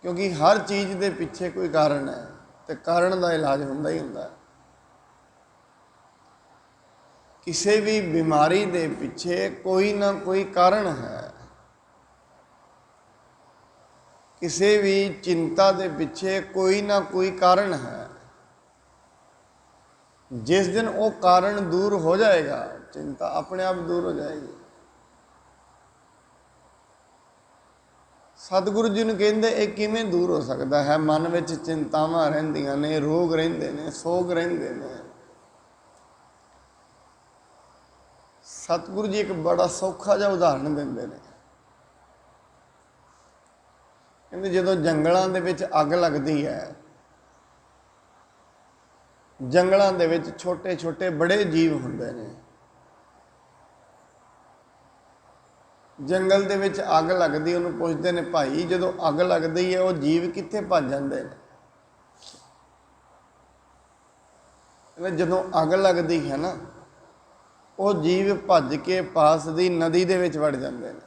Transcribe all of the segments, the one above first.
क्योंकि हर चीज़ के पिछे कोई कारण है, तो कारण का इलाज होंदा ही होंदा। किसी भी बीमारी के पिछे कोई ना कोई कारण है, किसी भी चिंता के पिछे कोई ना कोई कारण है। जिस दिन वो कारण दूर हो जाएगा, चिंता अपने आप दूर हो जाएगी। सतगुरु जी ने कहते ये किवें दूर हो सकता है, मन में चिंतावां रहिंदियां ने, रोग रहिंदे ने, सोग रहिंदे ने। सतगुरु जी एक बड़ा सौखा जिहा उदाहरण दिंदे ने। कहते जदों जंगलों दे विच अग लगती है, जंगलों दे विच छोटे छोटे बड़े जीव हुंदे ने। जंगल दे विच अग लगदी, उन्होंने पुछदे ने भाई जदों अग लगदी है वो जीव कित्थे भज जांदे ने। जदों अग लगदी है ना, वो जीव भज के पास दी नदी दे विच वड़ जांदे ने,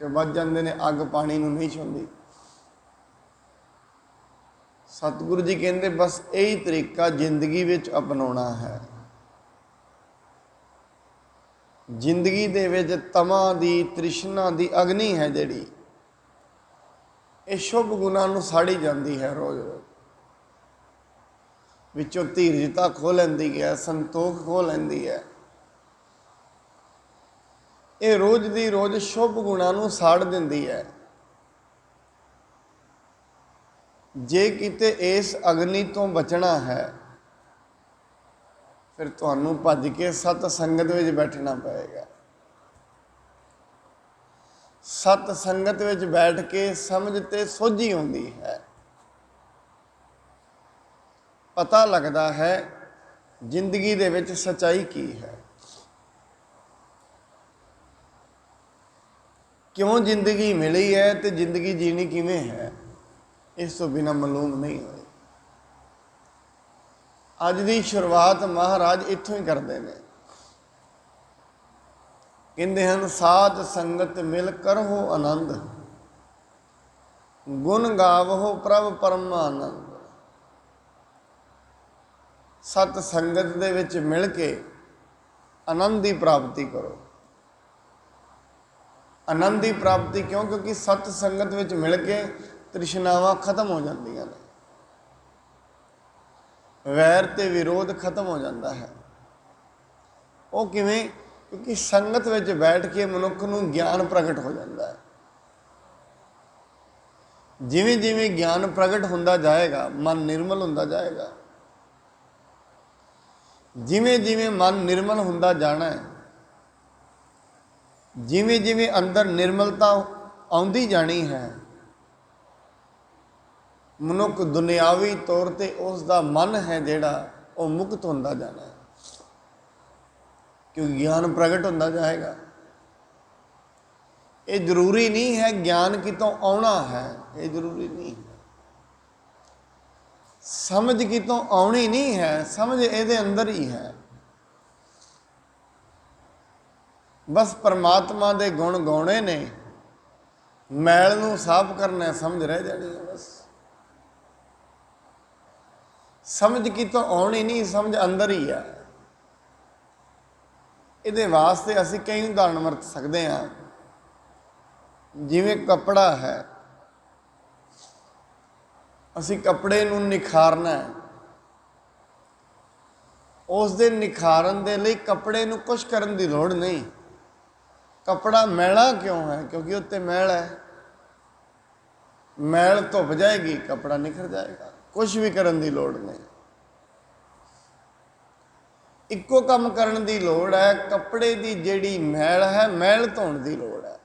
ते बच जांदे ने, अग पानी नूं नहीं छूंदी। सतगुरु जी कहते बस यही तरीका जिंदगी विच अपनाउणा है। जिंदगी दे विच तमा दी, तृष्णा दी अग्नि है जिहड़ी, ये शुभ गुणां नूं साड़ी जाती है। रोज रोज विचों धीरजता खो लैंदी है, संतोख खो लैंदी है। ये रोज दी रोज शुभ गुणां नूं साड़ दिंदी है। जे किते इस अग्नि तो बचना है, फिर तुहानूं भज के सत संगत विच बैठना पएगा। सत संगत विच बैठ के समझ ते सोझी आउंदी है, पता लगता है जिंदगी दे विच सच्चाई की है, क्यों जिंदगी मिली है तो जिंदगी जीनी किवें है, इस तो बिना मालूम नहीं होई। अज की शुरुआत महाराज इत्थों ही करते हैं। कहते हैं साध संगत मिल करहो आनंद, गुण गावहो प्रभ परमानंद। सत संगत दे विच मिल के आनंद की प्राप्ति करो। आनंद की प्राप्ति क्यों? क्योंकि सत संगत विच मिल के तृष्णावां खत्म हो जांदियां ने, वैर ते विरोध खत्म हो जाता है। वो किवें? क्योंकि संगत विच बैठ के मनुख नूं ज्ञान प्रगट हो जाता है। जिवें जिवें ज्ञान प्रगट होंदा जाएगा, मन निर्मल होंदा जाएगा। जिवें जिवें मन निर्मल होंदा जाना है, जिवें जिवें अंदर निर्मलता आउंदी जानी है, मनुख दुनियावी तौर पर उसका मन है जिहड़ा वो मुक्त होंदा जाना है, क्योंकि ज्ञान प्रगट होंदा जाएगा। ये जरूरी नहीं है ज्ञान कितों आउणा है, ये जरूरी नहीं है। समझ कितों आउणी नहीं है, समझ इहदे अंदर ही है। बस परमात्मा दे गुण गाउणे ने, मैल नूं साफ करना, समझ रह जानी है। बस समझ कितों आउणी नहीं, समझ अंदर ही है। इहदे वास्ते असीं कई उदाहरण वरत सकते हैं। जिवें कपड़ा है, असीं कपड़े नूं निखारना है, उस दे निखारन दे लई कपड़े नूं कुछ करन दी लोड़ नहीं। कपड़ा मैला क्यों है? क्योंकि उत्ते मैल है। मैल धुप जाएगी, कपड़ा निखर जाएगा। कुछ भी करन दी लोड़ नहीं, इक्को काम करन दी लोड़ है। कपड़े दी जिहड़ी मैल है, मैल धोण दी लोड़ है।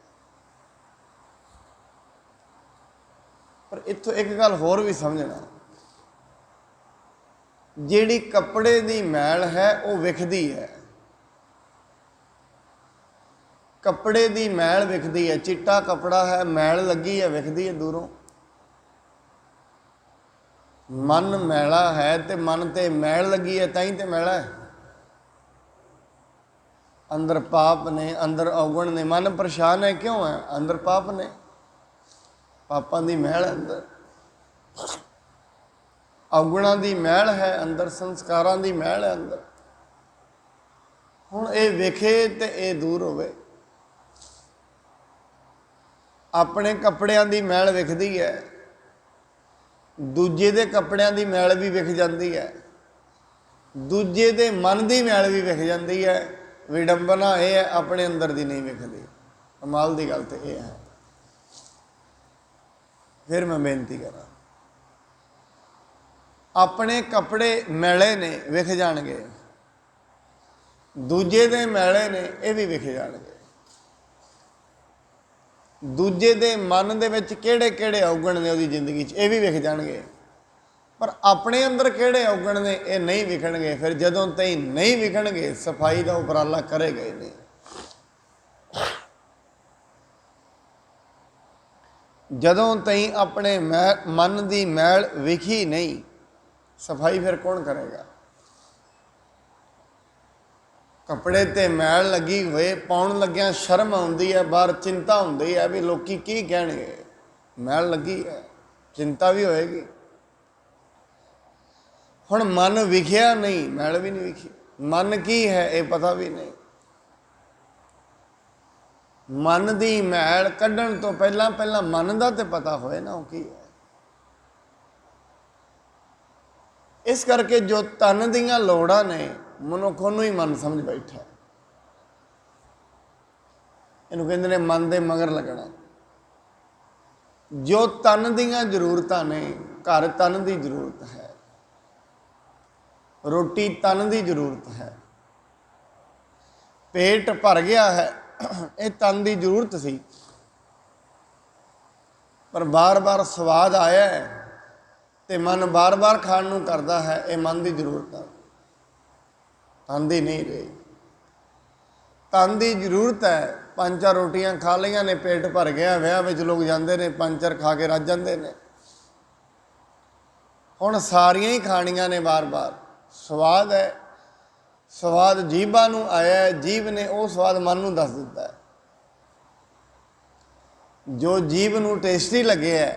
पर इत्थों एक गल होर भी समझना, जिहड़ी कपड़े दी मैल है वो विखदी है। कपड़े दी मैल विखदी है। चिट्टा कपड़ा है, मैल लगी है, विखदी है दूरों। मन मैला है तो मन ते मैल लगी है, ताई तो मैला है। अंदर पाप ने, अंदर अवगुण ने, मन परेशान है, क्यों है? अंदर पाप ने। ਪਾਪਾਂ ਦੀ ਮਹਿਲ ਅੰਦਰ, ਔਗਣਾਂ ਦੀ ਮਹਿਲ ਹੈ ਅੰਦਰ, ਸੰਸਕਾਰਾਂ ਦੀ ਮਹਿਲ ਹੈ ਅੰਦਰ। ਹੁਣ ਇਹ ਵਿਖੇ ਤੇ ਇਹ ਦੂਰ ਹੋਵੇ। ਆਪਣੇ ਕੱਪੜਿਆਂ ਦੀ ਮੈਲ ਵਿਖਦੀ ਹੈ, ਦੂਜੇ ਦੇ ਕੱਪੜਿਆਂ ਦੀ ਮੈਲ ਵੀ ਵਿਖ ਜਾਂਦੀ ਹੈ, ਦੂਜੇ ਦੇ ਮਨ ਦੀ ਮੈਲ ਵੀ ਵਿਖ ਜਾਂਦੀ ਹੈ। ਵਿਡੰਬਨਾ ਇਹ ਹੈ, ਆਪਣੇ ਅੰਦਰ ਦੀ ਨਹੀਂ ਵਿਖਦੀ। ਕਮਾਲ ਦੀ ਗੱਲ ਤੇ ਇਹ ਹੈ। ਫਿਰ ਮੈਂ ਬੇਨਤੀ ਕਰਾਂ, ਆਪਣੇ ਕੱਪੜੇ ਮੈਲੇ ਨੇ ਵਿਖ ਜਾਣਗੇ, ਦੂਜੇ ਦੇ ਮੈਲੇ ਨੇ ਇਹ ਵੀ ਵਿਖ ਜਾਣਗੇ। ਦੂਜੇ ਦੇ ਮਨ ਦੇ ਵਿੱਚ ਕਿਹੜੇ ਕਿਹੜੇ ਔਗਣ ਨੇ ਉਹਦੀ ਜ਼ਿੰਦਗੀ 'ਚ, ਇਹ ਵੀ ਵਿਖ ਜਾਣਗੇ। ਪਰ ਆਪਣੇ ਅੰਦਰ ਕਿਹੜੇ ਔਗਣ ਨੇ ਇਹ ਨਹੀਂ ਵਿਖਣਗੇ। ਫਿਰ ਜਦੋਂ ਤਾਈਂ ਨਹੀਂ ਵਿਖਣਗੇ, ਸਫਾਈ ਦਾ ਉਪਰਾਲਾ ਕਰੇਗਾ ਹੀ ਨਹੀਂ। ਜਦੋਂ ਤਾਈਂ ਆਪਣੇ ਮਨ ਦੀ ਮੈਲ ਵਿਖੀ ਨਹੀਂ, ਸਫਾਈ ਫਿਰ ਕੌਣ ਕਰੇਗਾ। ਕੱਪੜੇ ਤੇ ਮੈਲ ਲੱਗੀ ਹੋਏ, ਪਾਉਣ ਲੱਗਿਆਂ ਸ਼ਰਮ ਆਉਂਦੀ ਹੈ, ਬਾਹਰ ਚਿੰਤਾ ਹੁੰਦੀ ਹੈ ਵੀ ਲੋਕੀ ਕੀ ਕਹਿਣਗੇ। ਮੈਲ ਲੱਗੀ ਹੈ, ਚਿੰਤਾ ਵੀ ਹੋਏਗੀ। ਹੁਣ ਮਨ ਵਿਖਿਆ ਨਹੀਂ, ਮੈਲ ਵੀ ਨਹੀਂ ਵਿਖੀ। ਮਨ ਕੀ ਹੈ ਇਹ ਪਤਾ ਵੀ ਨਹੀਂ। ਮਨ ਦੀ ਮੈਲ ਕੱਢਣ ਤੋਂ ਪਹਿਲਾਂ ਮਨ ਦਾ ਤੇ ਪਤਾ ਹੋਏ ਨਾ ਉਹ ਕੀ ਹੈ। ਇਸ ਕਰਕੇ ਜੋ ਤਨ ਦੀਆਂ ਲੋੜਾਂ ਨੇ, ਮਨੁੱਖ ਉਹਨੂੰ ਹੀ ਮਨ ਸਮਝ ਬੈਠਾ। ਇਹਨੂੰ ਕਹਿੰਦੇ ਨੇ ਮਨ ਦੇ ਮਗਰ ਲੱਗਣਾ। ਜੋ ਤਨ ਦੀਆਂ ਜ਼ਰੂਰਤਾਂ ਨੇ, ਘਰ ਤਨ ਦੀ ਜ਼ਰੂਰਤ ਹੈ, ਰੋਟੀ ਤਨ ਦੀ ਜ਼ਰੂਰਤ ਹੈ, ਪੇਟ ਭਰ ਗਿਆ ਹੈ, ਇਹ ਤਨ ਦੀ ਜ਼ਰੂਰਤ ਸੀ। ਪਰ ਬਾਰ-ਬਾਰ ਸਵਾਦ ਆਇਆ ਹੈ ਤੇ ਮਨ ਬਾਰ-ਬਾਰ ਖਾਣ ਨੂੰ ਕਰਦਾ ਹੈ, ਇਹ ਮਨ ਦੀ ਜ਼ਰੂਰਤ ਹੈ, ਤਨ ਦੀ ਨਹੀਂ ਰਹੀ। ਤਨ ਦੀ ਜ਼ਰੂਰਤ ਹੈ। 5-4 ਰੋਟੀਆਂ ਖਾ ਲਈਆਂ ਨੇ, ਪੇਟ ਭਰ ਗਿਆ। ਵਿਆਹ ਵਿੱਚ ਲੋਕ ਜਾਂਦੇ ਨੇ, 5-4 ਖਾ ਕੇ ਰੱਜ ਜਾਂਦੇ ਨੇ। ਹੁਣ ਸਾਰੀਆਂ ਹੀ ਖਾਣੀਆਂ ਨੇ ਬਾਰ-ਬਾਰ। ਸਵਾਦ ਹੈ, ਸਵਾਦ ਜੀਭਾਂ ਨੂੰ ਆਇਆ, ਜੀਭ ਨੇ ਉਹ ਸਵਾਦ ਮਨ ਨੂੰ ਦੱਸ ਦਿੱਤਾ ਹੈ। ਜੋ ਜੀਭ ਨੂੰ ਟੇਸਟੀ ਲੱਗਿਆ,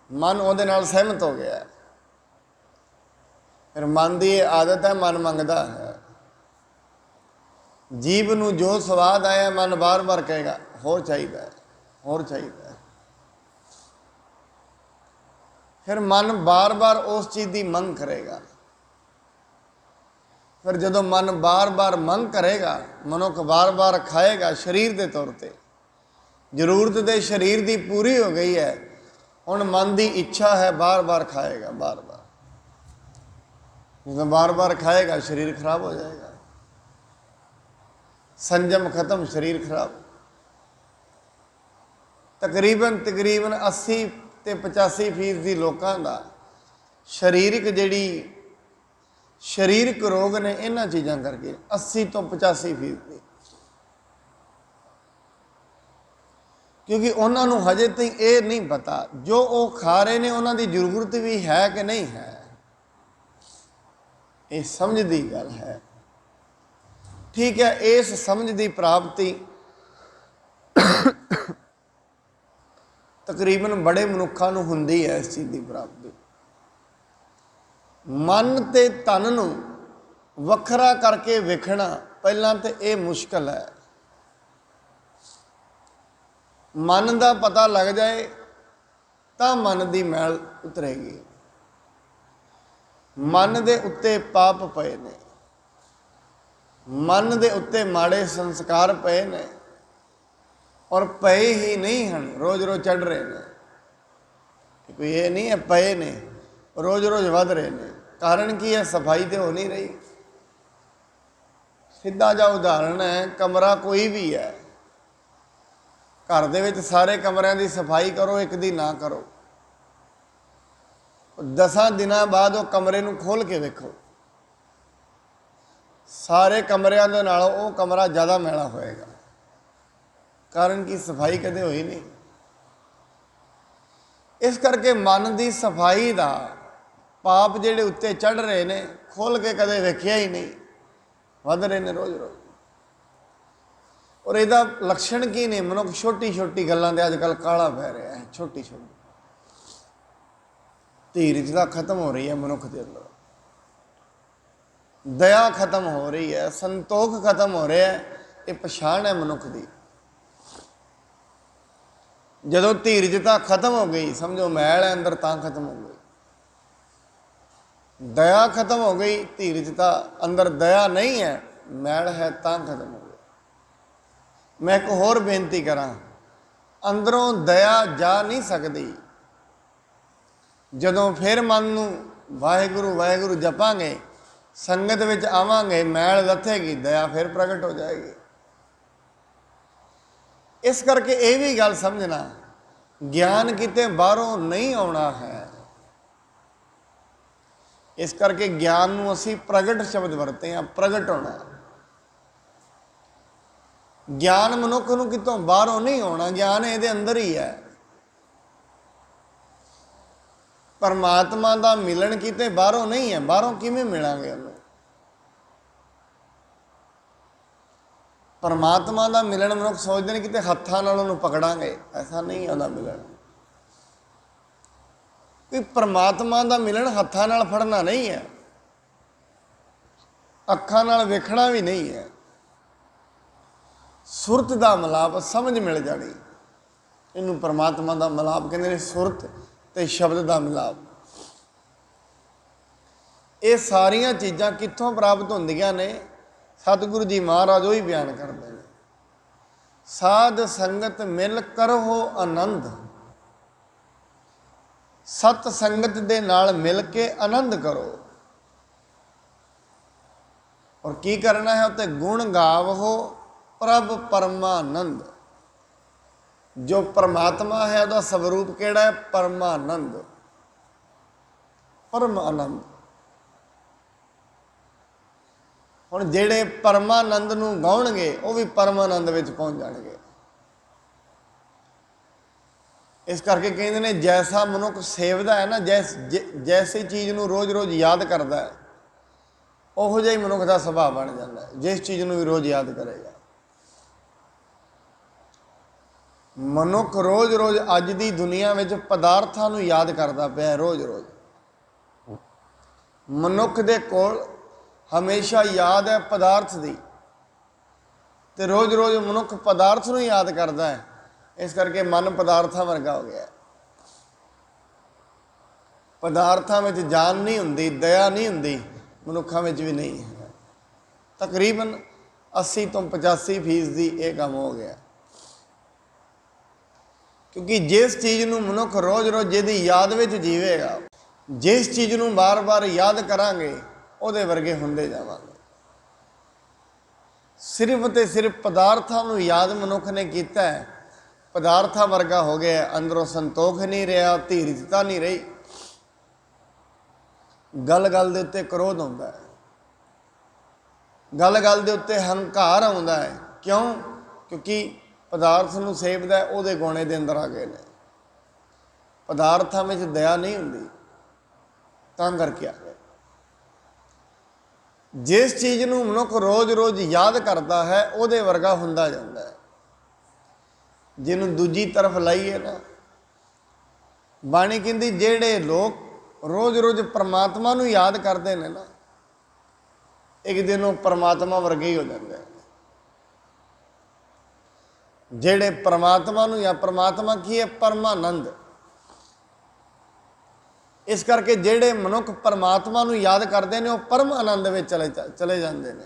ਮਨ ਉਹਦੇ ਨਾਲ ਸਹਿਮਤ ਹੋ ਗਿਆ। ਫਿਰ ਮਨ ਦੀ ਇਹ ਆਦਤ ਹੈ, ਮਨ ਮੰਗਦਾ ਹੈ। ਜੀਭ ਨੂੰ ਜੋ ਸਵਾਦ ਆਇਆ, ਮਨ ਬਾਰ-ਬਾਰ ਕਹੇਗਾ ਹੋਰ ਚਾਹੀਦਾ ਹੈ, ਹੋਰ ਚਾਹੀਦਾ ਹੈ। ਫਿਰ ਮਨ ਬਾਰ-ਬਾਰ ਉਸ ਚੀਜ਼ ਦੀ ਮੰਗ ਕਰੇਗਾ। ਫਿਰ ਜਦੋਂ ਮਨ ਬਾਰ-ਬਾਰ ਮੰਗ ਕਰੇਗਾ, ਮਨੁੱਖ ਬਾਰ-ਬਾਰ ਖਾਏਗਾ। ਸਰੀਰ ਦੇ ਤੌਰ ਤੇ ਜ਼ਰੂਰਤ ਦੇ ਸਰੀਰ ਦੀ ਪੂਰੀ ਹੋ ਗਈ ਹੈ, ਹੁਣ ਮਨ ਦੀ ਇੱਛਾ ਹੈ, ਬਾਰ-ਬਾਰ ਖਾਏਗਾ। ਬਾਰ-ਬਾਰ ਜਦੋਂ ਬਾਰ-ਬਾਰ ਖਾਏਗਾ, ਸਰੀਰ ਖਰਾਬ ਹੋ ਜਾਏਗਾ। ਸੰਜਮ ਖਤਮ, ਸਰੀਰ ਖਰਾਬ। ਤਕਰੀਬਨ 80 ਤੇ 85% ਲੋਕਾਂ ਦਾ ਸਰੀਰਕ ਰੋਗ ਨੇ ਇਹਨਾਂ ਚੀਜ਼ਾਂ ਕਰਕੇ। 80 ਤੋਂ 85%। ਕਿਉਂਕਿ ਉਹਨਾਂ ਨੂੰ ਹਜੇ ਤਾਈਂ ਇਹ ਨਹੀਂ ਪਤਾ ਜੋ ਉਹ ਖਾ ਰਹੇ ਨੇ ਉਹਨਾਂ ਦੀ ਜ਼ਰੂਰਤ ਵੀ ਹੈ ਕਿ ਨਹੀਂ ਹੈ। ਇਹ ਸਮਝ ਦੀ ਗੱਲ ਹੈ। ਠੀਕ ਹੈ, ਇਸ ਸਮਝ ਦੀ ਪ੍ਰਾਪਤੀ ਤਕਰੀਬਨ ਬੜੇ ਮਨੁੱਖਾਂ ਨੂੰ ਹੁੰਦੀ ਹੈ। ਇਸ ਚੀਜ਼ ਦੀ ਪ੍ਰਾਪਤੀ ਮਨ ਤੇ ਤਨ ਨੂੰ ਵੱਖਰਾ ਕਰਕੇ ਵੇਖਣਾ ਪਹਿਲਾਂ ਤੇ ਇਹ ਮੁਸ਼ਕਲ ਹੈ। ਮਨ ਦਾ ਪਤਾ ਲੱਗ ਜਾਏ ਤਾਂ ਮਨ ਦੀ ਮੈਲ ਉਤਰੇਗੀ। ਮਨ ਦੇ ਉੱਤੇ ਪਾਪ ਪਏ ਨੇ, ਮਨ ਦੇ ਉੱਤੇ ਮਾੜੇ ਸੰਸਕਾਰ ਪਏ ਨੇ, ਔਰ ਪਏ ਹੀ ਨਹੀਂ ਹਨ, ਰੋਜ਼-ਰੋਜ਼ ਚੜ੍ਹ ਰਹੇ ਨੇ। ਕੋਈ ਇਹ ਨਹੀਂ ਹੈ ਪਏ ਨੇ, ਰੋਜ਼-ਰੋਜ਼ ਵੱਧ ਰਹੇ ਨੇ। ਕਾਰਨ ਕੀ ਹੈ? ਸਫਾਈ ਤੇ ਹੋ ਨਹੀਂ ਰਹੀ। ਸਿੱਧਾ ਜਿਹਾ ਉਦਾਹਰਣ ਹੈ, ਕਮਰਾ ਕੋਈ ਵੀ ਹੈ, ਘਰ ਦੇ ਵਿੱਚ ਸਾਰੇ ਕਮਰਿਆਂ ਦੀ ਸਫਾਈ ਕਰੋ, ਇੱਕ ਦੀ ਨਾ ਕਰੋ। 10 ਦਿਨਾਂ ਬਾਅਦ ਉਹ ਕਮਰੇ ਨੂੰ ਖੋਲ੍ਹ ਕੇ ਵੇਖੋ, ਸਾਰੇ ਕਮਰਿਆਂ ਦੇ ਨਾਲੋਂ ਉਹ ਕਮਰਾ ਜ਼ਿਆਦਾ ਮੈਲਾ ਹੋਏਗਾ। ਕਾਰਨ ਕੀ? ਸਫਾਈ ਕਦੇ ਹੋਈ ਨਹੀਂ। ਇਸ ਕਰਕੇ ਮਨ ਦੀ ਸਫਾਈ ਦਾ ਪਾਪ ਜਿਹੜੇ ਉੱਤੇ ਚੜ੍ਹ ਰਹੇ ਨੇ, ਖੋਲ੍ਹ ਕੇ ਕਦੇ ਵੇਖਿਆ ਹੀ ਨਹੀਂ, ਵੱਧ ਰਹੇ ਨੇ ਰੋਜ਼-ਰੋਜ਼। ਔਰ ਇਹਦਾ ਲੱਛਣ ਕੀ ਨੇ? ਮਨੁੱਖ ਛੋਟੀ-ਛੋਟੀ ਗੱਲਾਂ ਦੇ ਅੱਜ ਕੱਲ੍ਹ ਕਾਲਾ ਪੈ ਰਿਹਾ ਹੈ। ਛੋਟੀ-ਛੋਟੀ ਧੀਰਜਤਾ ਖਤਮ ਹੋ ਰਹੀ ਹੈ ਮਨੁੱਖ ਦੇ ਅੰਦਰ, ਦਇਆ ਖਤਮ ਹੋ ਰਹੀ ਹੈ, ਸੰਤੋਖ ਖਤਮ ਹੋ ਰਿਹਾ ਹੈ। ਇਹ ਪਛਾਣ ਹੈ ਮਨੁੱਖ ਦੀ। ਜਦੋਂ ਧੀਰਜਤਾ ਖਤਮ ਹੋ ਗਈ, ਸਮਝੋ ਮੈਲ ਹੈ ਅੰਦਰ ਤਾਂ ਖਤਮ ਹੋ ਗਈ। ਦਇਆ ਖਤਮ ਹੋ ਗਈ, ਧੀਰਜਤਾ ਅੰਦਰ ਦਇਆ ਨਹੀਂ ਹੈ, ਮੈਲ ਹੈ ਤਾਂ ਖਤਮ ਹੋ ਗਈ। ਮੈਂ ਇੱਕ ਹੋਰ ਬੇਨਤੀ ਕਰਾਂ, ਅੰਦਰੋਂ ਦਇਆ ਜਾ ਨਹੀਂ ਸਕਦੀ। ਜਦੋਂ ਫਿਰ ਮਨ ਨੂੰ ਵਾਹਿਗੁਰੂ ਵਾਹਿਗੁਰੂ ਜਪਾਂਗੇ, ਸੰਗਤ ਵਿੱਚ ਆਵਾਂਗੇ, ਮੈਲ ਲੱਥੇਗੀ, ਦਇਆ ਫਿਰ ਪ੍ਰਗਟ ਹੋ ਜਾਏਗੀ। ਇਸ ਕਰਕੇ ਇਹ ਵੀ ਗੱਲ ਸਮਝਣਾ, ਗਿਆਨ ਕਿਤੇ ਬਾਹਰੋਂ ਨਹੀਂ ਆਉਣਾ ਹੈ। ਇਸ ਕਰਕੇ ਗਿਆਨ ਨੂੰ ਅਸੀਂ ਪ੍ਰਗਟ ਸ਼ਬਦ ਵਰਤੇ ਹਾਂ, ਪ੍ਰਗਟ ਹੋਣਾ। ਗਿਆਨ ਮਨੁੱਖ ਨੂੰ ਕਿਤੋਂ ਬਾਹਰੋਂ ਨਹੀਂ ਆਉਣਾ, ਗਿਆਨ ਇਹਦੇ ਅੰਦਰ ਹੀ ਹੈ। ਪਰਮਾਤਮਾ ਦਾ ਮਿਲਣ ਕਿਤੇ ਬਾਹਰੋਂ ਨਹੀਂ ਹੈ। ਬਾਹਰੋਂ ਕਿਵੇਂ ਮਿਲਾਂਗੇ ਉਹਨੂੰ? ਪਰਮਾਤਮਾ ਦਾ ਮਿਲਣ ਮਨੁੱਖ ਸੋਚਦੇ ਨੇ ਕਿਤੇ ਹੱਥਾਂ ਨਾਲ ਉਹਨੂੰ ਪਕੜਾਂਗੇ, ਐਸਾ ਨਹੀਂ ਉਹਦਾ ਮਿਲਣ। ਕਿ ਪਰਮਾਤਮਾ ਦਾ ਮਿਲਣ ਹੱਥਾਂ ਨਾਲ ਫੜਨਾ ਨਹੀਂ ਹੈ, ਅੱਖਾਂ ਨਾਲ ਵੇਖਣਾ ਵੀ ਨਹੀਂ ਹੈ। ਸੁਰਤ ਦਾ ਮਿਲਾਪ, ਸਮਝ ਮਿਲ ਜਾਣੀ, ਇਹਨੂੰ ਪਰਮਾਤਮਾ ਦਾ ਮਿਲਾਪ ਕਹਿੰਦੇ ਨੇ। ਸੁਰਤ ਤੇ ਸ਼ਬਦ ਦਾ ਮਿਲਾਪ। ਇਹ ਸਾਰੀਆਂ ਚੀਜ਼ਾਂ ਕਿੱਥੋਂ ਪ੍ਰਾਪਤ ਹੁੰਦੀਆਂ ਨੇ? ਸਤਿਗੁਰੂ ਜੀ ਮਹਾਰਾਜ ਉਹ ਹੀ ਬਿਆਨ ਕਰਦੇ ਨੇ, ਸਾਧ ਸੰਗਤ ਮਿਲ ਕਰੋ ਆਨੰਦ। ਸਤ ਸੰਗਤ ਦੇ ਨਾਲ ਮਿਲ ਕੇ ਆਨੰਦ ਕਰੋ। ਔਰ ਕੀ ਕਰਨਾ ਹੈ? ਉੱਤੇ ਗੁਣ ਗਾਵੋ ਪ੍ਰਭ ਪਰਮਾਨੰਦ। ਜੋ ਪਰਮਾਤਮਾ ਹੈ ਉਹਦਾ ਸਵਰੂਪ ਕਿਹੜਾ ਹੈ? ਪਰਮਾਨੰਦ, ਪਰਮ ਆਨੰਦ। ਹੁਣ ਜਿਹੜੇ ਪਰਮਾਨੰਦ ਨੂੰ ਗਾਉਣਗੇ ਉਹ ਵੀ ਪਰਮਾਨੰਦ ਵਿੱਚ ਪਹੁੰਚ ਜਾਣਗੇ। ਇਸ ਕਰਕੇ ਕਹਿੰਦੇ ਨੇ, ਜੈਸਾ ਮਨੁੱਖ ਸੇਵਦਾ ਹੈ ਨਾ, ਜੈਸੀ ਚੀਜ਼ ਨੂੰ ਰੋਜ਼ ਰੋਜ਼ ਯਾਦ ਕਰਦਾ ਹੈ, ਉਹੋ ਜਿਹਾ ਹੀ ਮਨੁੱਖ ਦਾ ਸੁਭਾਅ ਬਣ ਜਾਂਦਾ ਹੈ। ਜਿਸ ਚੀਜ਼ ਨੂੰ ਵੀ ਰੋਜ਼ ਯਾਦ ਕਰੇਗਾ, ਮਨੁੱਖ ਰੋਜ਼ ਰੋਜ਼ ਅੱਜ ਦੀ ਦੁਨੀਆ ਵਿੱਚ ਪਦਾਰਥਾਂ ਨੂੰ ਯਾਦ ਕਰਦਾ ਪਿਆ। ਰੋਜ਼ ਰੋਜ਼ ਮਨੁੱਖ ਦੇ ਕੋਲ ਹਮੇਸ਼ਾ ਯਾਦ ਹੈ ਪਦਾਰਥ ਦੀ, ਤੇ ਰੋਜ਼ ਰੋਜ਼ ਮਨੁੱਖ ਪਦਾਰਥ ਨੂੰ ਯਾਦ ਕਰਦਾ ਹੈ। ਇਸ ਕਰਕੇ ਮਨ ਪਦਾਰਥਾਂ ਵਰਗਾ ਹੋ ਗਿਆ। ਪਦਾਰਥਾਂ ਵਿੱਚ ਜਾਨ ਨਹੀਂ ਹੁੰਦੀ, ਦਇਆ ਨਹੀਂ ਹੁੰਦੀ, ਮਨੁੱਖਾਂ ਵਿੱਚ ਵੀ ਨਹੀਂ ਹੈ। ਤਕਰੀਬਨ 80 ਤੋਂ 85% ਇਹ ਕੰਮ ਹੋ ਗਿਆ। ਕਿਉਂਕਿ ਜਿਸ ਚੀਜ਼ ਨੂੰ ਮਨੁੱਖ ਰੋਜ਼ ਰੋਜ਼ ਜਿਹਦੀ ਯਾਦ ਵਿੱਚ ਜੀਵੇਗਾ, ਜਿਸ ਚੀਜ਼ ਨੂੰ ਬਾਰ-ਬਾਰ ਯਾਦ ਕਰਾਂਗੇ, ਉਹਦੇ ਵਰਗੇ ਹੁੰਦੇ ਜਾਵਾਂਗੇ। ਸਿਰਫ ਤੇ ਸਿਰਫ ਪਦਾਰਥਾਂ ਨੂੰ ਯਾਦ ਮਨੁੱਖ ਨੇ ਕੀਤਾ ਹੈ, ਪਦਾਰਥਾਂ ਵਰਗਾ ਹੋ ਗਿਆ। ਅੰਦਰੋਂ ਸੰਤੋਖ ਨਹੀਂ ਰਿਹਾ, ਧੀਰਜਤਾ ਨਹੀਂ ਰਹੀ। ਗੱਲ ਗੱਲ ਦੇ ਉੱਤੇ ਕ੍ਰੋਧ ਆਉਂਦਾ ਹੈ, ਗੱਲ ਗੱਲ ਦੇ ਉੱਤੇ ਹੰਕਾਰ ਆਉਂਦਾ ਹੈ। ਕਿਉਂ? ਕਿਉਂਕਿ ਪਦਾਰਥ ਨੂੰ ਸੇਵਦਾ, ਉਹਦੇ ਗੋਣੇ ਦੇ ਅੰਦਰ ਆ ਗਏ ਨੇ। ਪਦਾਰਥਾਂ ਵਿੱਚ ਦਇਆ ਨਹੀਂ ਹੁੰਦੀ, ਤਾਂ ਕਰਕੇ ਆ ਗਏ। ਜਿਸ ਚੀਜ਼ ਨੂੰ ਮਨੁੱਖ ਰੋਜ਼ ਰੋਜ਼ ਯਾਦ ਕਰਦਾ ਹੈ, ਉਹਦੇ ਵਰਗਾ ਹੁੰਦਾ ਜਾਂਦਾ ਹੈ। ਜਿਹਨੂੰ ਦੂਜੀ ਤਰਫ ਲਾਈਏ ਨਾ, ਬਾਣੀ ਕਹਿੰਦੀ ਜਿਹੜੇ ਲੋਕ ਰੋਜ਼ ਰੋਜ਼ ਪਰਮਾਤਮਾ ਨੂੰ ਯਾਦ ਕਰਦੇ ਨੇ ਨਾ, ਇੱਕ ਦਿਨ ਉਹ ਪਰਮਾਤਮਾ ਵਰਗੇ ਹੀ ਹੋ ਜਾਂਦੇ। ਜਿਹੜੇ ਪਰਮਾਤਮਾ ਨੂੰ, ਜਾਂ ਪਰਮਾਤਮਾ ਕੀ ਹੈ? ਪਰਮਾਨੰਦ। ਇਸ ਕਰਕੇ ਜਿਹੜੇ ਮਨੁੱਖ ਪਰਮਾਤਮਾ ਨੂੰ ਯਾਦ ਕਰਦੇ ਨੇ, ਉਹ ਪਰਮ ਆਨੰਦ ਵਿੱਚ ਚਲੇ ਜਾਂਦੇ ਨੇ।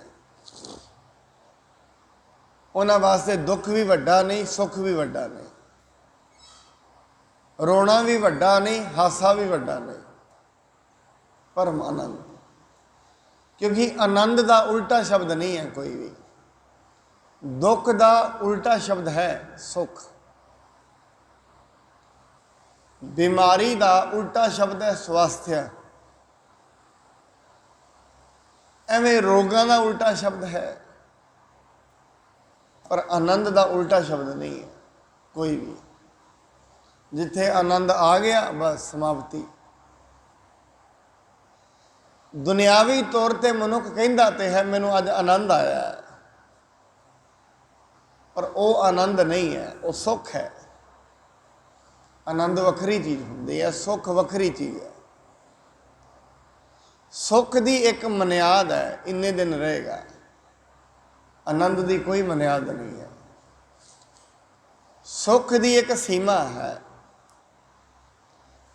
ਉਹਨਾਂ ਵਾਸਤੇ ਦੁੱਖ ਵੀ ਵੱਡਾ ਨਹੀਂ, ਸੁੱਖ ਵੀ ਵੱਡਾ ਨਹੀਂ, ਰੋਣਾ ਵੀ ਵੱਡਾ ਨਹੀਂ, ਹਾਸਾ ਵੀ ਵੱਡਾ ਨਹੀਂ, ਪਰਮ ਆਨੰਦ। ਕਿਉਂਕਿ ਆਨੰਦ ਦਾ ਉਲਟਾ ਸ਼ਬਦ ਨਹੀਂ ਹੈ ਕੋਈ ਵੀ। ਦੁੱਖ ਦਾ ਉਲਟਾ ਸ਼ਬਦ ਹੈ ਸੁੱਖ। ਬਿਮਾਰੀ ਦਾ ਉਲਟਾ ਸ਼ਬਦ ਹੈ ਸਵਾਸਥਯ। ਐਵੇਂ ਰੋਗਾਂ ਦਾ ਉਲਟਾ ਸ਼ਬਦ ਹੈ, ਪਰ ਆਨੰਦ ਦਾ ਉਲਟਾ ਸ਼ਬਦ ਨਹੀਂ ਹੈ ਕੋਈ ਵੀ। ਜਿੱਥੇ ਆਨੰਦ ਆ ਗਿਆ, ਬਸ ਸਮਾਪਤੀ। ਦੁਨਿਆਵੀ ਤੌਰ ਤੇ ਮਨੁੱਖ ਕਹਿੰਦਾ ਤੇ ਹੈ ਮੈਨੂੰ ਅੱਜ ਆਨੰਦ ਆਇਆ ਹੈ, ਪਰ ਉਹ ਆਨੰਦ ਨਹੀਂ ਹੈ, ਉਹ ਸੁੱਖ ਹੈ। ਆਨੰਦ ਵੱਖਰੀ ਚੀਜ਼ ਹੁੰਦੀ ਹੈ, ਸੁੱਖ ਵੱਖਰੀ ਚੀਜ਼ ਹੈ। सुख की एक मनियाद है, इन्ने दिन रहेगा। आनंद की कोई मनियाद नहीं है। सुख की एक सीमा है।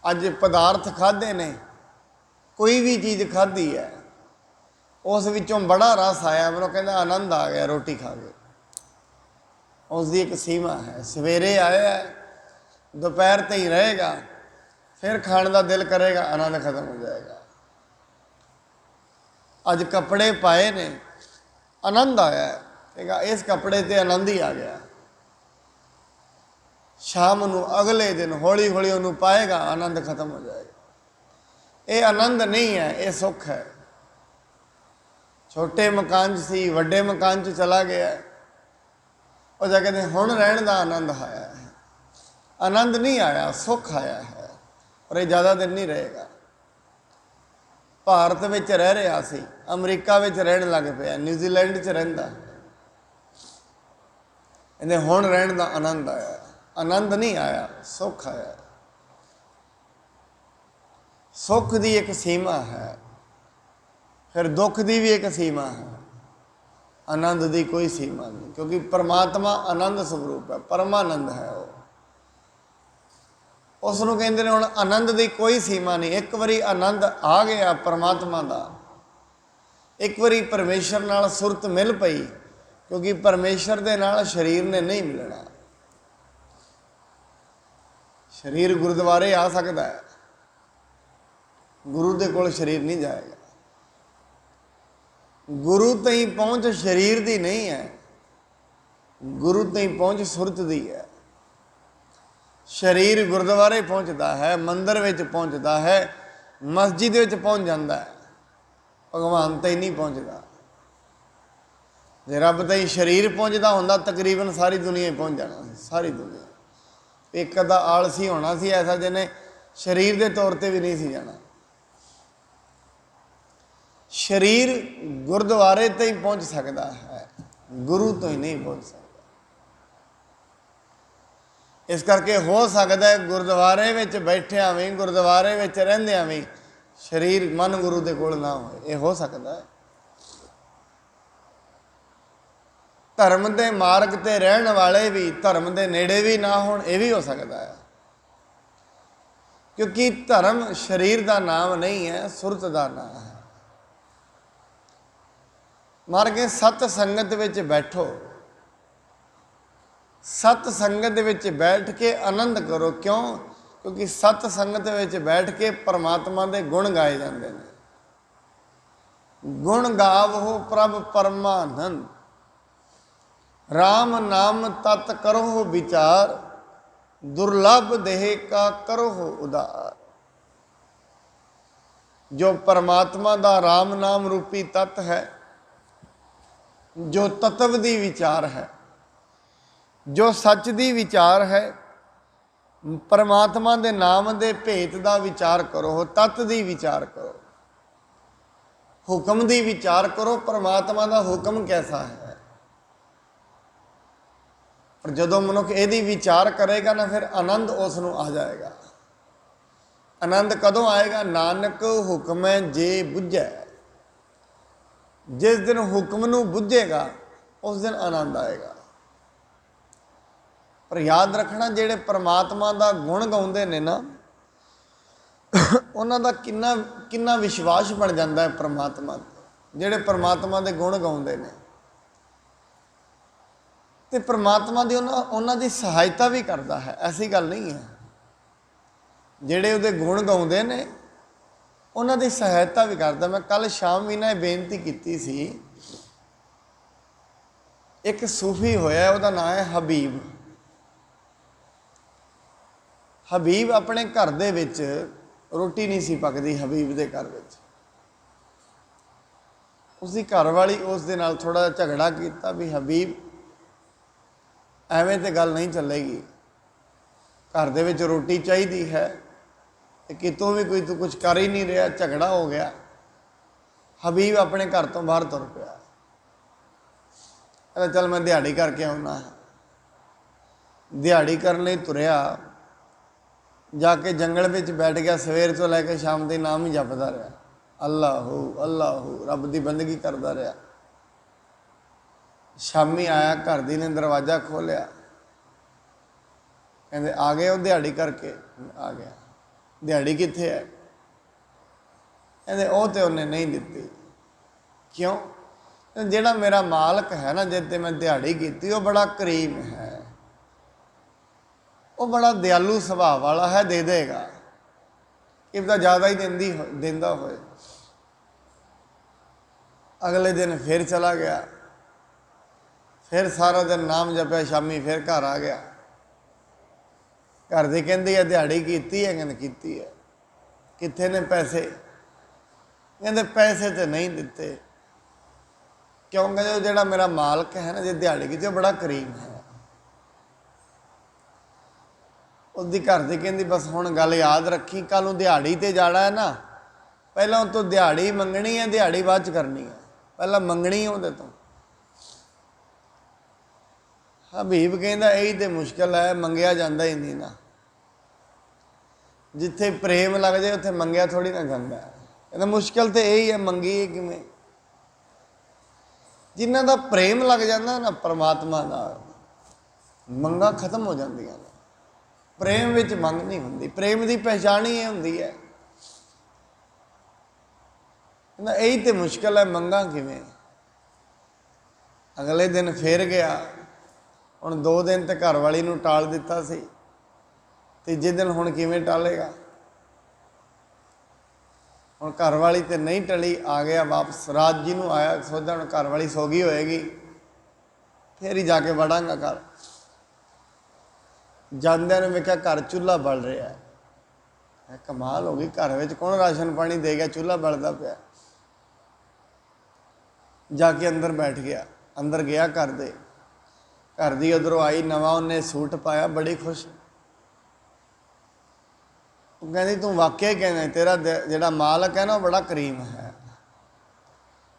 अज पदार्थ खाधे ने, कोई भी चीज़ खाधी है, उस विचों बड़ा रस आया, मैं कहना आनंद आ गया रोटी खा के। उसकी एक सीमा है। सवेरे आया, दोपहर तक ही रहेगा, फिर खाने का दिल करेगा, आनंद खत्म हो जाएगा। अज कपड़े पाए ने, आनंद आया है, इस कपड़े से आनंद ही आ गया। शाम को अगले दिन हौली हौली उन्होंने पाएगा, आनंद खत्म हो जाएगा। ये आनंद नहीं है, ये सुख है। छोटे मकान सी, वड्डे मकान च चला गया, और जा कहते हुण रहन का आनंद आया है। आनंद नहीं आया, सुख आया है, और ये ज़्यादा दिन नहीं रहेगा। भारत में रह रहा सी, अमरीका में रहन लग पाया, न्यूजीलैंड च रहिंदा, इन्हें हुण रहन का आनंद आया। आनंद नहीं आया, सुख आया। सुख की एक सीमा है, फिर दुख की भी एक सीमा है। आनंद की कोई सीमा नहीं, क्योंकि परमात्मा आनंद स्वरूप है, परमानंद है। वो उसनों कहते हैं हुण आनंद की कोई सीमा नहीं। एक बारी आनंद आ गया परमात्मा का, एक बारी परमेश्वर नाल सुरत मिल पई, क्योंकि परमेश्वर के नाल शरीर ने नहीं मिलना। शरीर गुरुद्वारे आ सकता है, गुरु के कोल शरीर नहीं जाएगा। गुरु तई पहुँच शरीर की नहीं है, गुरु तई पहुँच सुरत की है। शरीर गुरुद्वारे पहुँचता है, मंदिर में पहुँचता है, मस्जिद में पहुँच जाता है, भगवान तई नहीं पहुँचता। जे रब तई शरीर पहुँचता होंदा, तकरीबन सारी दुनिया पहुँच जाना, सारी दुनिया। एक अद्धा आलसी होना सी ऐसा जिन्हें शरीर के तौर पर भी नहीं सी जाना। शरीर गुरुद्वारे तक ही पहुँच सकता है, गुरु तो ही नहीं पहुँच सकता। इस करके हो सकता है गुरुद्वारे में बैठिया भी, गुरुद्वारे में रहिंदियां भी शरीर मन गुरु के कोल ना हो, ये हो सकता है। धर्म के मार्ग ते रहने वाले भी धर्म के नेड़े भी ना हो, यह भी हो सकता है। क्योंकि धर्म शरीर का नाम नहीं है, सुरत का नाम है। मार के सत संगत विच बैठो, सत संगत विच बैठ के आनंद करो। क्यों? क्योंकि सत संगत विच बैठ के परमात्मा के गुण गाए जाते हैं। गुण गावो प्रभ परमानंद, राम नाम तत् करो विचार, दुर्लभ देह का करो उदार। जो परमात्मा का राम नाम रूपी तत्व है, जो तत्व दी विचार है, जो सच दी विचार है, परमात्मा के नाम के भेत का विचार करो, तत्व दी विचार करो, हुक्म दी विचार करो। परमात्मा का हुक्म कैसा है? और जदों मनुख यदि विचार करेगा ना, फिर आनंद उसनों आ जाएगा। आनंद कदों आएगा? नानक हुक्म जे बुझे। जिस दिन हुक्म नूं बुझेगा, उस दिन आनंद आएगा। पर याद रखना, जेड़े परमात्मा का गुण गाउंदे ने ना, उन्हां दा किन्ना किन्ना विश्वास बन जाता है परमात्मा ते। जेड़े परमात्मा के गुण गाउंदे ने, तो परमात्मा की उन्हां दी सहायता भी करता है, ऐसी गल नहीं है। जेड़े उहदे गुण गाउंदे ने, उन्हां दी सहायता भी करता। मैं कल शाम भी ना बेनती की सी। एक सूफी होया, उहदा नाम है हबीब। हबीब अपने घर दे विच रोटी नहीं सी पकदी। हबीब के घर विच उसकी घरवाली उस दे नाल थोड़ा झगड़ा किया भी हबीब एवें तो गल नहीं चलेगी, घर दे विच रोटी चाहिए है, कितों भी कोई तू कुछ कर ही नहीं रहा। झगड़ा हो गया, हबीब अपने घर तो बाहर तुर पिया। चल मैं दिहाड़ी करके आना। दिहाड़ी करने तुरया, जाके जंगल में बैठ गया, सवेर तो लैके शाम तक नाम ही जपदा रहा। अल्लाहू अल्लाहू रब की बंदगी करता रहा। शामी आया, घर दी ने दरवाज़ा खोलिया, कहते आ गए हो दिहाड़ी करके? आ गया। दिहाड़ी कित्थे है? कहते वो तो उन्हें नहीं दिती। क्यों? जिहड़ा मेरा मालक है ना, जिते मैं दिहाड़ी की, वो बड़ा करीम है, वो बड़ा दयालु सुभाव वाला है, दे देगा। कि पता ज़्यादा ही देंदा होए। अगले दिन फिर चला गया, फिर सारा दिन नाम जपया, शामी फिर घर आ गया। घर दी कहती है दिहाड़ी की है? कहते की है। कितने ने पैसे? कहते पैसे तो नहीं दिते। क्यों? कहते जो मेरा मालक है ना, जो दिहाड़ी की, बड़ा करीम है। उसकी घर की कहती बस हुण गल याद रखी, कल नूं दिहाड़ी ते जाना है ना, पहला तो दिहाड़ी मंगनी है, दिहाड़ी बाद च करनी है, पहला मंगनी है उहदे तो। हबीब कहता यही तो मुश्किल है, मंगया जाता ही नहीं ना। जिथे प्रेम लग जाए उत्थे मंगया थोड़ी ना जाता है। कहता मुश्किल तो यही है, मंगी किवें? जिन्हां दा प्रेम लग जाता ना परमात्मा नाल, मंगा खत्म हो जांदियां ने। प्रेम विच मंग नहीं हुंदी। प्रेम की पहचान ही हुंदी है। यही तो मुश्किल है, मंगा किवें? अगले दिन फिर गया। हुण 2 दिन तो घर वाली नूं टाल दिता सी, तीजे दिन हुण किवें टालेगा? हुण घर वाली तो नहीं टली, आ गया वापस। रात जी नूं आया, सोचा हुण घर वाली सो गई होएगी, फिर ही जाके वड़ांगा घर। जांदियां ने वेख्या घर चूल्हा बल रहा है। कमाल हो गई, घर में कौन राशन पानी दे गया, चूल्हा बलदा पिया। जाके अंदर बैठ गया। अंदर गया घर दी उधरों आई, नवा उन्हें सूट पाया, बड़ी खुश। कहती तू वाकई कहना तेरा जिहड़ा मालक है ना, वो बड़ा करीम है।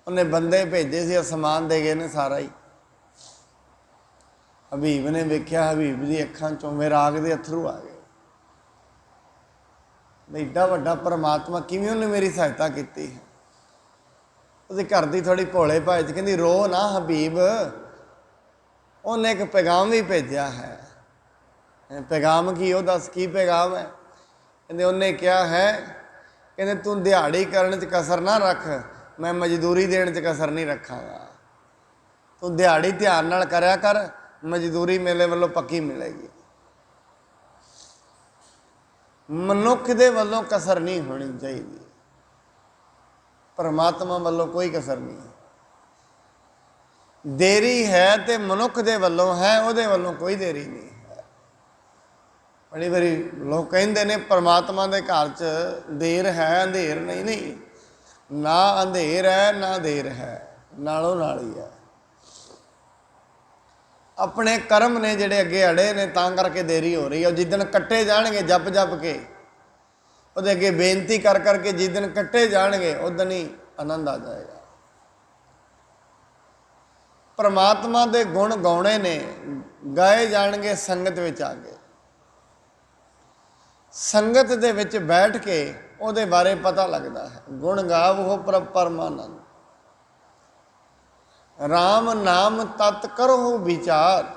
उन्हें बंदे भेजे से, समान दे गए ने सारा ही। हबीब ने वेख्या, हबीब की अखां चों विराग दे अथरू आ गए। एडा वड्डा परमात्मा किवें उन्हें मेरी सहायता की है। उसके घर की थोड़ी भोले भाई च कहती रो ना हबीब, उन्हें एक पैगाम भी भेजा है। पैगाम की? वो दस की पैगाम है? कहते उन्हें क्या है? कहते तू दिहाड़ी करने च कसर ना रख, मैं मजदूरी देने च कसर नहीं रखागा। तू दिहाड़ी ध्यान नाल करया कर, मजदूरी मेरे वालों पक्की मिलेगी। मनुख दे वालों कसर नहीं होनी चाहिए, परमात्मा वालों कोई कसर नहीं है। देरी है तो मनुख दे वालों है, उहदे वालों कोई देरी नहीं है। बड़ी बारी लोग कहते हैं परमात्मा के घर च देर है, अंधेर नहीं। नहीं, ना अंधेर है ना देर है, नालों नाल ही है। अपने कर्म ने जिहड़े अगे अड़े ने, तां करके देरी हो रही है। जिदन कट्टे जाणगे जप जप के, उहदे अगे बेनती कर करके जिदन कट्टे जाणगे, उदन ही आनंद आ जाएगा। परमात्मा दे गुण गाउणे ने, गाए जाणगे संगत विच आके। संगत दे विच बैठ के उहदे बारे पता लगता है। गुण गावो प्रभ परमानंद, राम नाम तत् करो विचार।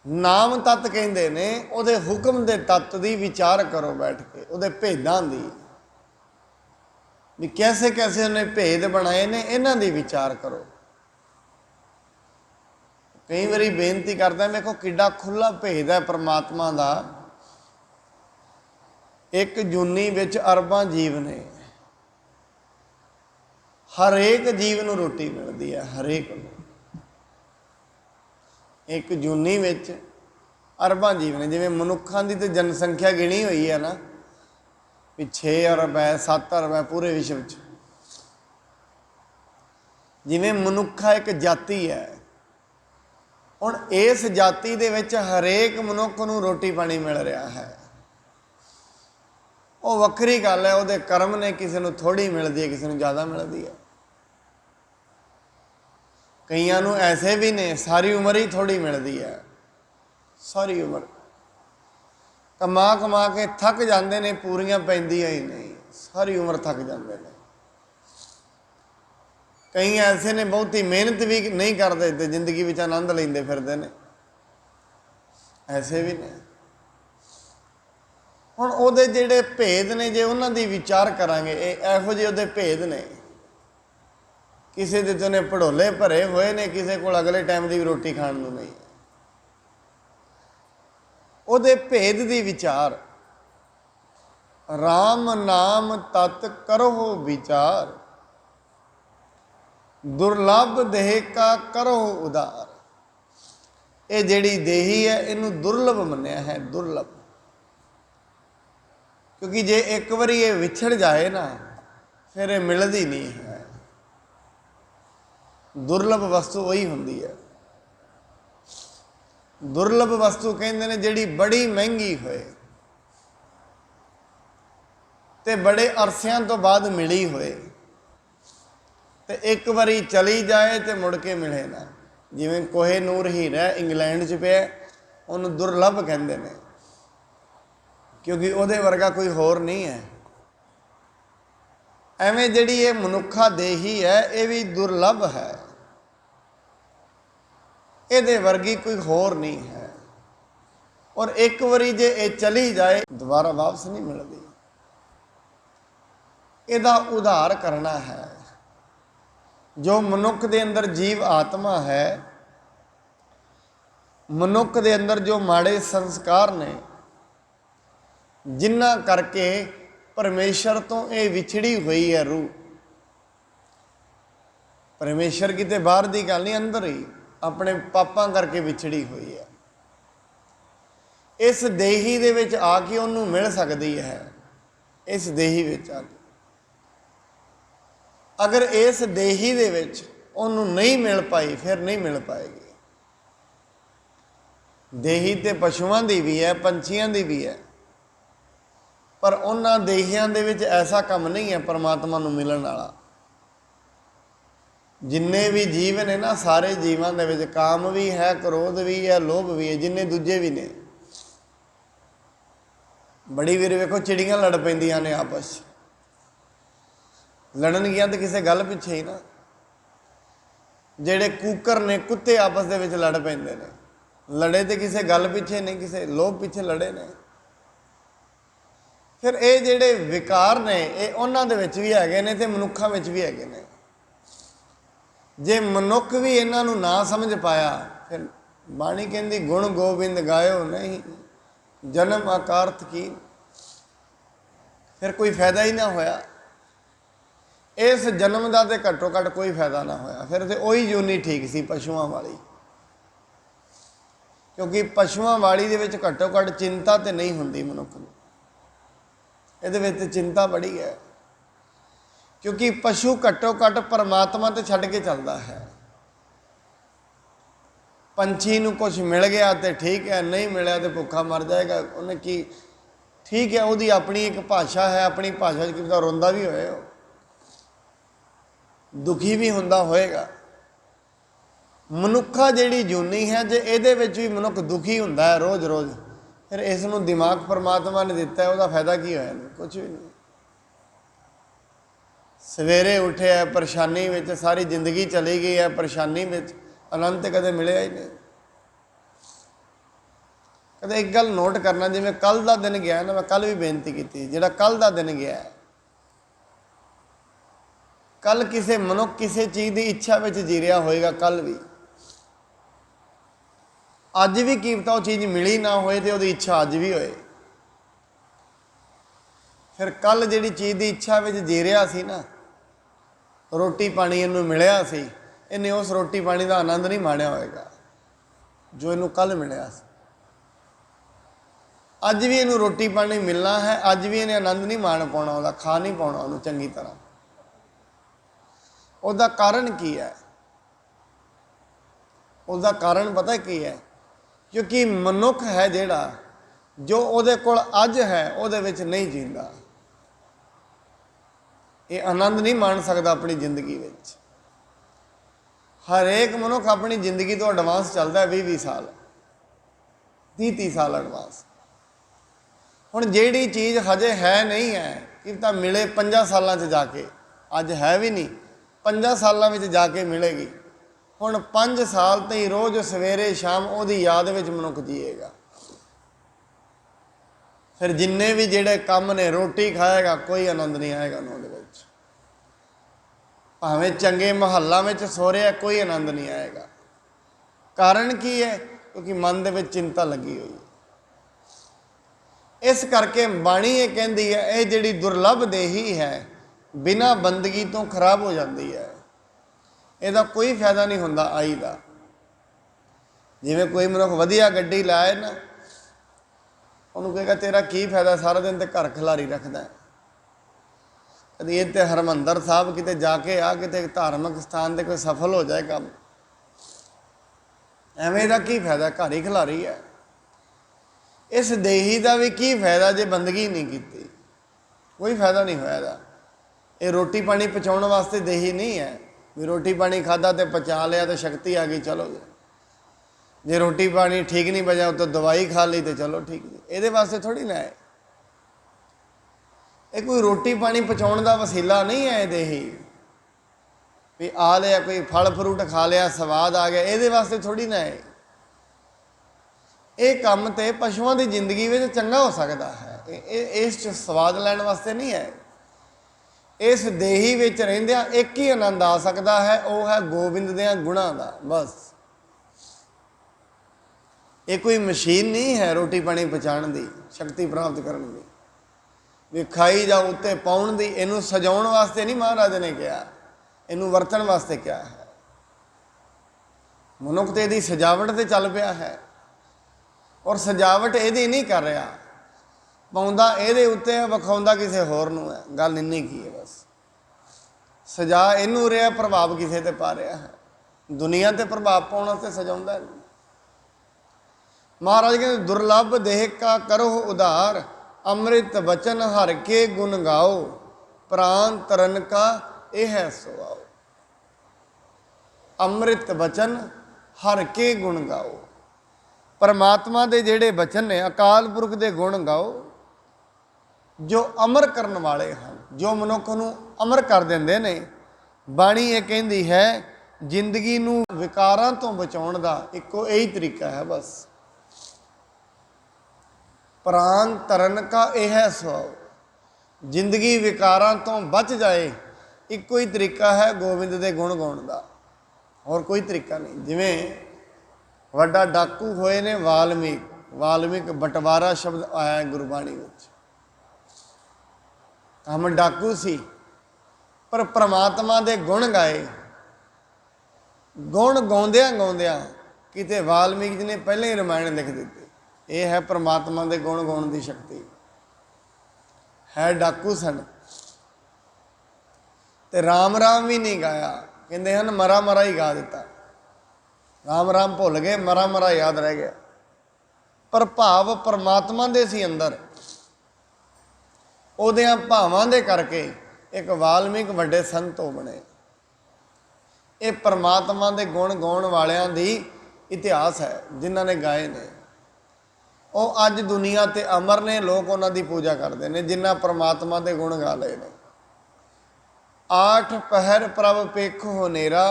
नाम तत् कहते ने, उहदे हुक्म दे तत्त दी विचार करो बैठ के, उहदे भेदां दी भी कैसे कैसे उन्हें भेद बनाए ने, इन्हां दी विचार करो। कई बारी बेनती करदा, देखो किड्डा खुला भेद है परमात्मा दा। एक जूनी विच अरबां जीव ने, हरेक जीव नूं रोटी मिलती है, हरेक नूं। एक जूनी विच अरबां जीव ने, जिवें मनुखां दी ते जनसंख्या गिणी हुई है ना भी 6 अरब है, 7 अरब है पूरे विश्व च। जिवें मनुखा एक जाति है, हुण इस जाति दे विच हरेक मनुख नूं रोटी पानी मिल रहा है। वो वक्री गल है, उहदे कर्म ने, किसी नूं थोड़ी मिलती है, किसी नूं ज़्यादा मिलती है। कईयां नूं ऐसे भी ने सारी उम्र ही थोड़ी मिलती है, सारी उम्र कमा कमा के थक जाते हैं, पूरियां पैंदियां ही नहीं। सारी उम्र थक जाते हैं। कई ऐसे ने बहुती मेहनत भी नहीं करते तो जिंदगी विच आनंद लेंदे फिरदे ने, ऐसे भी ने। हुण उहदे जिहड़े भेद ने जे उन्हां दी विचार करांगे, इहो ਜਿਹੇ उहदे भेद ने। किसी दे तो ने पढ़ोले भरे हुए ने, किसी कोल अगले टाइम की भी रोटी खाण नूं नहीं। उहदे भेद दी विचार, राम नाम तत् करो विचार, दुर्लभ देह का करो उदार। ये जिहड़ी देही है इनू दुर्लभ मन्निया है, दुर्लभ। क्योंकि जे एक बारी ये विछड़ जाए ना फिर ये मिलती नहीं है। दुर्लभ वस्तु वही होंदी है। दुर्लभ वस्तु कहते हैं जिहड़ी बड़ी महंगी होए ते बड़े अरसियां तो बाद मिली होए ते एक बारी चली जाए तो मुड़ के मिले ना। जिवें कोहे नूर हीरा इंग्लैंड च पिया, उन्होंने दुर्लभ कहते हैं, क्योंकि उहदे वर्गा कोई होर नहीं है। एवें जिहड़ी ये मनुखा देही है ये भी दुर्लभ है, ये वर्गी कोई होर नहीं है। और एक बारी जे ये चली जाए दोबारा वापस नहीं मिलती। इहदा उधार करना है। जो मनुख दे अंदर जीव आत्मा है, मनुख दे अंदर जो माड़े संस्कार ने जिन्हां करके परमेश्वर तो ये विछड़ी हुई है रूह। परमेश्वर किते बाहर की गल नहीं, अंदर ही अपने पापां करके विछड़ी हुई है। इस देही दे विच आके उन्होंने मिल सकती है। इस देही विच आके अगर इस देही दे विच उन्होंने नहीं मिल पाई फिर नहीं मिल पाएगी। देही तो पशुओं की भी है, पंछियों की भी है, पर उन्होंने देहियां दे विच ऐसा काम नहीं है परमात्मा नूं मिलण वाला। जिन्ने भी जीव ने ना, सारे जीवों दे विच काम भी है, क्रोध भी है, लोभ भी है, जिन्ने दूजे भी ने। बड़ी वारी वेखो चिड़ियां लड़ पैंदियां ने आपस, लड़नगियां तो किसी गल पिछे ही ना। जेड़े कूकर ने, कुत्ते आपस दे विच लड़ पैंदे ने, लड़े तो किसी गल पिछे नहीं, किसी लोभ पिछे लड़े ने। फिर ये जेड़े विकार ने ये उन्हां दे विच भी हैगे ने ते मनुखां विच भी हैगे ने। जे मनुख भी इन्हां नूं ना समझ पाया फिर बाणी कहती गुण गोबिंद गायो नहीं जन्म आकारथ की, फिर कोई फायदा ही ना होया। इस जन्म का तो घट्टो घट्ट कोई फायदा ना होया। फिर तो वही यूनी ठीक सी पशुओं वाली, क्योंकि पशुओं वाली दे विच घट्टो घट्ट चिंता तो नहीं होंदी मनुख नूं। इहदे विच चिंता बड़ी है, क्योंकि पशु घट्टो घट्ट परमात्मा तो छड्ड के चलता है। पंछी नूं कुछ मिल गया तो ठीक है, नहीं मिला तो भुखा मर जाएगा। उन्हें की ठीक है, उसकी अपनी एक भाषा है, अपनी भाषा कि पता रोंदा भी होए, दुखी भी हुंदा होएगा। मनुखा जिहड़ी जूनी है, जे इहदे विच भी मनुख दुखी हुंदा है रोज़ रोज़, फिर इस नूं दिमाग परमात्मा ने दिता है, उसका फायदा की होया? कुछ भी नहीं। सवेरे उठे है परेशानी विच, सारी जिंदगी चली गई है परेशानी विच, आनंद कदे मिले ही नहीं। कदे एक गल नोट करना, जिवें कल का दिन गया ना, मैं कल भी बेनती की, जिहड़ा कल का दिन गया, कल किसी मनुख किसी चीज़ की इच्छा में जी रहा होएगा, कल भी अज भी की पता वो चीज़ मिली ना होए तो उसकी इच्छा अज भी होए। फिर कल जिहड़ी चीज़ की इच्छा में जी रहा सी ना, रोटी पानी इनू मिलिया सी, इन्हें उस रोटी पानी का आनंद नहीं माणिया होएगा जो इनू कल मिलिया सी। अज भी इनू रोटी पानी मिलना है, अज भी इन्हें आनंद नहीं माण पाउणा, उसका खा नहीं पाउणा उन्होंने चंगी तरह। उसका कारण की है? उसका कारण पता की है? क्योंकि मनुख है जिहड़ा, जो उहदे कोल अज है उहदे विच नहीं जींदा, ये आनंद नहीं माण सकता अपनी जिंदगी विच। हरेक मनुख अपनी जिंदगी तो एडवांस चलता है, 20-20 साल 30-30 साल एडवांस। हुण जिहड़ी चीज़ हजे है नहीं है, कि ਤਾਂ मिले 5 सालों च जाके, अज है भी नहीं, 5 सालों में जाके मिलेगी। हुण 5 साल तो ही रोज़ सवेरे शाम उहदी याद में मनुख जिएगा। फिर जिन्ने भी जिहड़े काम ने रोटी खाएगा कोई आनंद नहीं आएगा उन्होंने, भावें चंगे महल्ला में सो रहा कोई आनंद नहीं आएगा। कारण की है? क्योंकि मन दे विच चिंता लगी हुई है। इस करके बाणी ये कहती है, ये जिहड़ी दुर्लभ देही है बिना बंदगी तो खराब हो जाती है, ਇਹਦਾ कोई फायदा नहीं होंदा आई का। जिवें कोई मनुख वधिया गड्डी लाए ना, उन्होंने कहेगा तेरा की फायदा, सारा दिन तो घर खिलारी रखता है। कभी ये तो हरमंदर साहब किते जाके आ, किते धार्मिक स्थान से कोई सफल हो जाए काम, एवें दा की फायदा, घर ही खिलारी है। इस देही का भी की फायदा जे बंदगी नहीं की, कोई फायदा नहीं होया। ये रोटी पानी पचाने वास्ते देही नहीं है भी रोटी पानी खादा तो पचा लिया तो शक्ति आ गई, चलो जी। जे रोटी पानी ठीक नहीं बजा तो दवाई खा ली तो चलो ठीक जी, ये वास्ते थोड़ी ना है। ये कोई रोटी पानी पचाने का वसीला नहीं है। देही भी आ लिया, कोई फल फ्रूट खा लिया, स्वाद आ गया, ये वास्ते थोड़ी ना है। ये काम तो पशुओं की जिंदगी में चंगा हो सकता है, इस स्वाद लैन वास्ते नहीं है। इस देही विच रहिंदियां एक ही आनंद आ सकता है, वह है गोबिंद दियां गुणां दा, बस। ये कोई मशीन नहीं है रोटी पानी पचाने की, शक्ति प्राप्त करने की, भी खाई जाओ उत्ते पाउण दी। इनू सजाउण वास्ते नहीं महाराज ने कहा, इनू वरतन वास्ते क्या है। मनुख तो इहदी सजावट से चल पिया है, और सजावट इहदी नहीं कर रहा, पाउंदा इहदे उत्ते विखाउंदा किसी होर नूं है। गल इन्नी की है, बस सजा इनू रहा, प्रभाव किसी ते पा रहा है, दुनिया ते प्रभाव पाउण वास्ते सजाउंदा। महाराज कहते दुर्लभ देह का करो उधार, अमृत वचन हर के गुण गाओ, प्राण तरन का यह है सुआओ। अमृत वचन हर के गुण गाओ, परमात्मा के जिहड़े वचन ने, अकाल पुरख के गुण गाओ जो अमर करने वाले हैं, जो मनुख नूं अमर कर देंदे ने। बाणी ये कहती है जिंदगी नूं विकारां तो बचाउण दा इक्को यही तरीका है, बस। प्राण तरन का यह है सुआओ, जिंदगी विकारां तो बच जाए, इक्को ही तरीका है गोबिंद के गुण गाउण दा, और कोई तरीका नहीं। जिवें वड्डा डाकू होए ने वाल्मीक बंटवारा शब्द आया गुरबाणी में। हम डाकू सी पर परमात्मा के गुण गाए, गुण गाउंदियां गाउंदियां किते वाल्मीकि जी ने पहले ही रामायण लिख दी। ये है परमात्मा के गुण गाउण की शक्ति है। डाकू सन ते राम राम भी नहीं गाया, कहते हैं मरा मरा ही गा दिता। राम राम भुल गए, मरा मरा याद रह गया। पर भाव परमात्मा दे सी अंदर, उहदियां भावां दे करके एक वाल्मीक वड्डे संत हो बने। ये परमात्मा के गुण गाउण वालियां दी इतिहास है, जिन्हां ने गाए ने। वो अज दुनिया ते अमर ने, लोग उन्हां दी पूजा करते हैं जिन्हां परमात्मा के गुण गा लए ने। 8 पहर प्रभ पेखो हनेरा,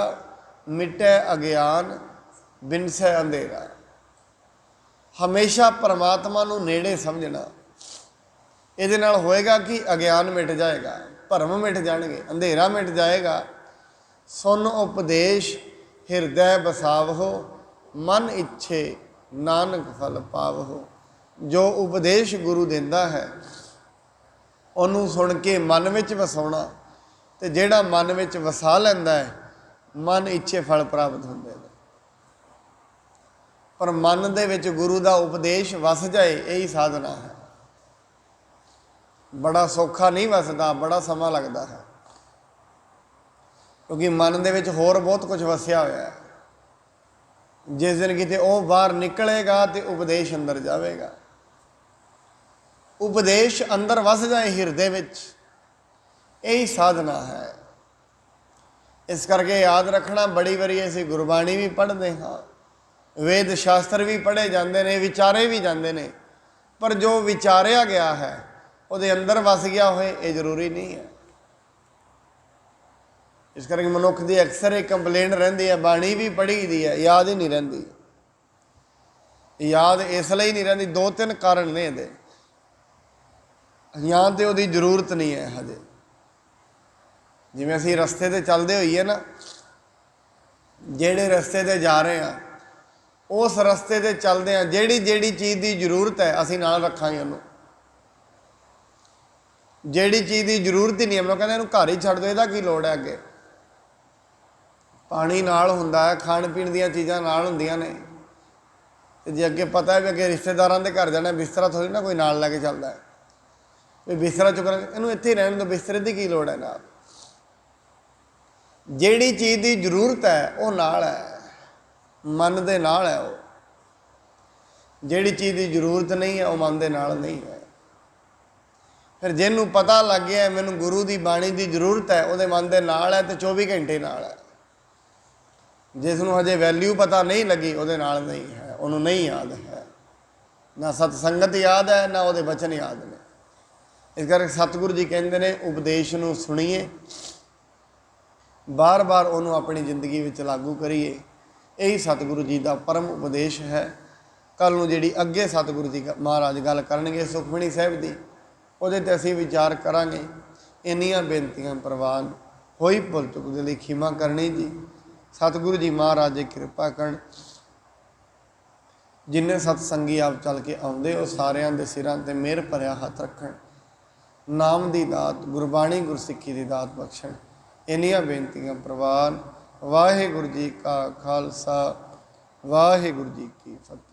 मिटै अज्ञान बिनसै अंधेरा। हमेशा परमात्मा नूं नेड़े समझना, ये नाल होएगा कि अज्ञान मिट जाएगा, भरम मिट जाएंगे, अंधेरा मिट जाएगा। सुन उपदेश हिरदै बसावहो, मन इच्छे नानक फल पावहो। जो उपदेश गुरु देंदा है उन्होंने सुन के मन में वसाउणा, तो जिहड़ा मन में वसा लैंदा है मन इच्छे फल प्राप्त होंदे ने। पर मन दे विच गुरु का उपदेश वस जाए, यही साधना है। बड़ा सौखा नहीं वसदा, बड़ा समा लगता है, क्योंकि मन दे विच होर बहुत कुछ वसिया होया है। जिस दिन किते वो बाहर निकलेगा तो उपदेश अंदर जाएगा। उपदेश अंदर वस जाए हिरदे विच, यही साधना है। इस करके याद रखना, बड़ी बारी असीं गुरबाणी भी पढ़ते हाँ, वेद शास्त्र भी पढ़े जाते हैं, विचारे भी जाते हैं, पर जो विचारिया गया है ਉਹਦੇ ਅੰਦਰ ਵਸ ਗਿਆ ਹੋਏ, ਇਹ ਜ਼ਰੂਰੀ ਨਹੀਂ ਹੈ। ਇਸ ਕਰਕੇ ਮਨੁੱਖ ਦੀ ਅਕਸਰ ਇਹ ਕੰਪਲੇਂਟ ਰਹਿੰਦੀ ਹੈ, ਬਾਣੀ ਵੀ ਪੜ੍ਹੀ ਦੀ ਹੈ, ਯਾਦ ਹੀ ਨਹੀਂ ਰਹਿੰਦੀ। ਯਾਦ ਇਸ ਲਈ ਨਹੀਂ ਰਹਿੰਦੀ, ਦੋ ਤਿੰਨ ਕਾਰਨ ਨੇ ਇਹਦੇ। ਜਾਂ ਤਾਂ ਉਹਦੀ ਜ਼ਰੂਰਤ ਨਹੀਂ ਹੈ ਹਜੇ। ਜਿਵੇਂ ਅਸੀਂ ਰਸਤੇ 'ਤੇ ਚੱਲਦੇ ਹੋਈਏ ਨਾ, ਜਿਹੜੇ ਰਸਤੇ 'ਤੇ ਜਾ ਰਹੇ ਹਾਂ, ਉਸ ਰਸਤੇ 'ਤੇ ਚੱਲਦੇ ਹਾਂ, ਜਿਹੜੀ ਜਿਹੜੀ ਚੀਜ਼ ਦੀ ਜ਼ਰੂਰਤ ਹੈ ਅਸੀਂ ਨਾਲ ਰੱਖਾਂਗੇ ਉਹਨੂੰ। ਜਿਹੜੀ ਚੀਜ਼ ਦੀ ਜ਼ਰੂਰਤ ਹੀ ਨਹੀਂ, हम लोग ਕਹਿੰਦੇ ਇਹਨੂੰ ਘਰ ਹੀ ਛੱਡ ਦਿਓ, ਇਹਦਾ ਕੀ ਲੋੜ ਹੈ ਅੱਗੇ। ਪਾਣੀ ਨਾਲ ਹੁੰਦਾ ਹੈ, ਖਾਣ ਪੀਣ ਦੀਆਂ ਚੀਜ਼ਾਂ ਨਾਲ ਹੁੰਦੀਆਂ ਨੇ। ਤੇ ਜੇ ਅੱਗੇ ਪਤਾ ਹੈ ਵੀ ਅੱਗੇ ਰਿਸ਼ਤੇਦਾਰਾਂ ਦੇ ਘਰ ਜਾਣਾ, ਬਿਸਤਰਾ ਥੋੜ੍ਹੀ ਨਾ ਕੋਈ ਨਾਲ ਲੈ ਕੇ ਚੱਲਦਾ ਹੈ ਵੀ ਬਿਸਤਰਾ ਚੁੱਕਣਾ, ਇਹਨੂੰ ਇੱਥੇ ਹੀ ਰਹਿਣ ਦਿਓ, ਬਿਸਤਰੇ ਦੀ ਕੀ ਲੋੜ ਹੈ ਨਾਲ। ਜਿਹੜੀ ਚੀਜ਼ ਦੀ ਜ਼ਰੂਰਤ ਹੈ ਉਹ ਨਾਲ ਹੈ, ਮਨ ਦੇ ਨਾਲ ਹੈ। ਉਹ ਜਿਹੜੀ ਚੀਜ਼ ਦੀ ਜ਼ਰੂਰਤ ਨਹੀਂ ਹੈ ਉਹ ਮਨ ਦੇ ਨਾਲ ਨਹੀਂ ਹੈ। ਫਿਰ ਜਿਹਨੂੰ ਪਤਾ ਲੱਗ ਗਿਆ ਮੈਨੂੰ ਗੁਰੂ ਦੀ ਬਾਣੀ ਦੀ ਜ਼ਰੂਰਤ ਹੈ, ਉਹਦੇ ਮਨ ਦੇ ਨਾਲ ਹੈ ਤੇ 24 ਘੰਟੇ ਨਾਲ ਹੈ। ਜਿਸ ਨੂੰ ਹਜੇ ਵੈਲਿਊ ਪਤਾ ਨਹੀਂ ਲੱਗੀ, ਉਹਦੇ ਨਾਲ ਨਹੀਂ ਹੈ, ਉਹਨੂੰ ਨਹੀਂ ਯਾਦ ਹੈ, ਨਾ ਸਤਸੰਗਤ ਯਾਦ ਹੈ, ਨਾ ਉਹਦੇ ਬਚਨ ਯਾਦ ਨੇ। ਇਸ ਕਰਕੇ ਸਤਿਗੁਰੂ ਜੀ ਕਹਿੰਦੇ ਨੇ ਉਪਦੇਸ਼ ਨੂੰ ਸੁਣੀਏ, ਬਾਰ ਬਾਰ ਉਹਨੂੰ ਆਪਣੀ ਜ਼ਿੰਦਗੀ ਵਿੱਚ ਲਾਗੂ ਕਰੀਏ। ਇਹੀ ਸਤਿਗੁਰੂ ਜੀ ਦਾ ਪਰਮ ਉਪਦੇਸ਼ ਹੈ। ਕੱਲ੍ਹ ਨੂੰ ਜਿਹੜੀ ਅੱਗੇ ਸਤਿਗੁਰੂ ਜੀ ਮਹਾਰਾਜ ਗੱਲ ਕਰਨਗੇ ਸੁਖਮਣੀ ਸਾਹਿਬ ਦੀ, ਉਹਦੇ 'ਤੇ ਅਸੀਂ ਵਿਚਾਰ ਕਰਾਂਗੇ। ਇੰਨੀਆਂ ਬੇਨਤੀਆਂ ਪ੍ਰਵਾਨ, ਹੋਈ ਭੁੱਲ ਚੁੱਕ ਦੇ ਲਈ ਖਿਮਾ ਕਰਨੀ ਜੀ। ਸਤਿਗੁਰੂ ਜੀ ਮਹਾਰਾਜ ਜੀ ਕਿਰਪਾ ਕਰਨ। ਜਿੰਨੇ ਸਤਸੰਗੀ ਆਪ ਚੱਲ ਕੇ ਆਉਂਦੇ, ਉਹ ਸਾਰਿਆਂ ਦੇ ਸਿਰਾਂ 'ਤੇ ਮਿਹਰ ਭਰਿਆ ਹੱਥ ਰੱਖਣ, ਨਾਮ ਦੀ ਦਾਤ, ਗੁਰਬਾਣੀ ਗੁਰਸਿੱਖੀ ਦੀ ਦਾਤ ਬਖਸ਼ਣ। ਇੰਨੀਆਂ ਬੇਨਤੀਆਂ ਪ੍ਰਵਾਨ। ਵਾਹਿਗੁਰੂ ਜੀ ਕਾ ਖਾਲਸਾ, ਵਾਹਿਗੁਰੂ ਜੀ ਕੀ ਫਤਿਹ।